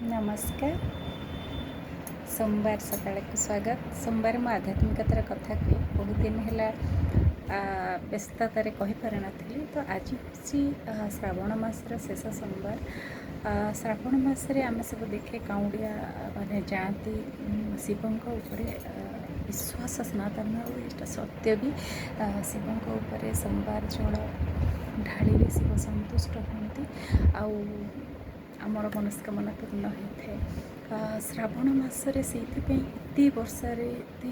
नमस्कार। सोमवार सकाळ को स्वागत। सोमवार मो आध्यात्मिकतार कथा कहे बहुत दिन है व्यस्ततार कहीपर नी तो आज हूँ श्रावण मासर शेष सोमवार। श्रावण मसरे आम सब देखे काउड़िया माने जाती शिवों विश्वास सनातन और सत्य भी शिवों सोमवार जल ढाड़ी शिव संतुष्ट होती आमर मनस्कामना पूर्ण होता है। श्रावण मसरे से एत वर्षारे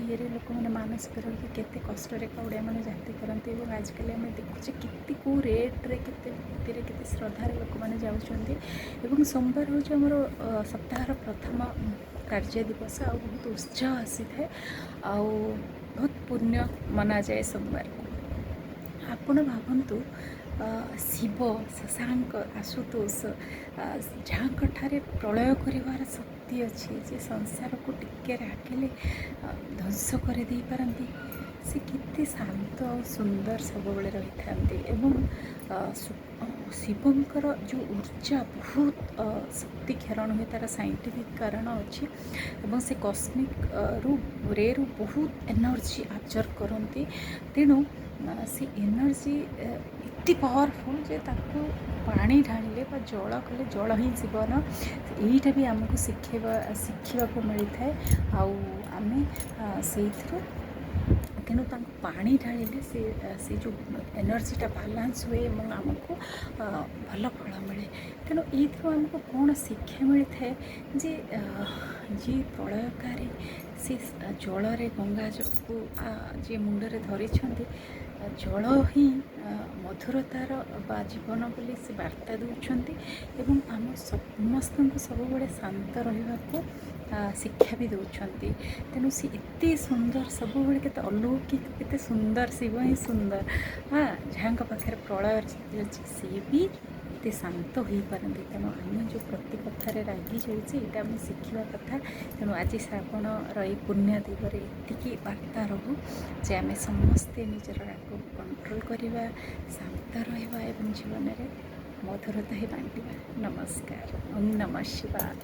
ये लोक मैंने मानसिक रही केते कष्ट काउड़िया मैंने जाति करते आजकल आम देखुचे केते को रेट्रे केते श्रद्धार लोक मैंने जाऊँच। सोमवार हूँ आमर सप्ताहर प्रथम कार्य दिवस आ बहुत उत्साह आसी था आ बहुत पुण्य मना जाए सोमवार को। आपण भावतु शिव शशांक आशुतोष जहाँ प्रलय कर शक्ति अच्छी जे संसार को टिके राखिले ध्वंस कर दे पारती से कितने शांत और सुंदर सब बेले रही था। शिवंकर जो ऊर्जा बहुत शक्ति क्षरण हुए तार साइंटिफिक कारण अच्छी से कस्मिक रे रु बहुत एनर्जी आब्जर्व करती तेणु से एनर्जी एति पावरफुल जे ताको पानी ढालिले जल कले जल ही जीवन यहीटा भी आमको शिखा मिलता है आमे से तेणु पानी ढालिले से जो एनर्जीटा बालांस हुए आमको भल फल मिले। तेणु ये आमको कौन शिक्षा मिलता है जे जी प्रलयकारी से जलरे गंगा को जी मुंडरे धरी जल ही मधुरतार बा जीवन बोली से वार्ता दौरान आम समस्त सब शांत रहा शिक्षा भी दौरान। तेणु सी एत सुंदर सब के अलौकिक के सुंदर शिव ही सुंदर हाँ जहाँ पाखे प्रलय अच्छी सी भी एत शांत हो पारती। तेणु आम जो प्रति कथार रागी जाऊे यहाँ आम शिखा कथा। तेणु आज श्रावण रही पुण्य दिगरे एति वार्ता रहू जे आम समस्ते निजर राग कंट्रोल करवा शांत रहा जीवन में मधुरता ही बांटा। नमस्कार। ओम नमः शिवाय।